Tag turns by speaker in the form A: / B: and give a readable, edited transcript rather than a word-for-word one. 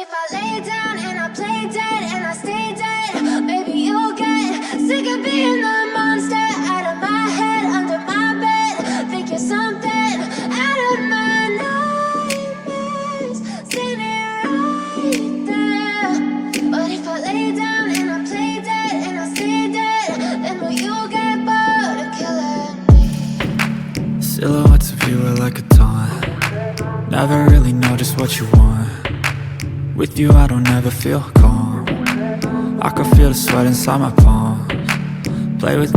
A: if I lay down and I play dead and I stay dead? Maybe you'll get sick of being the monster out of my head, under my bed. Think you're something out of my nightmares, standing right there. But if I lay down and I play dead and I stay dead, then will you get bored of killing me?
B: Silhouettes of you are like a taunt. Never really know just what you want. With you I don't ever feel calm. I can feel the sweat inside my palms. Play with me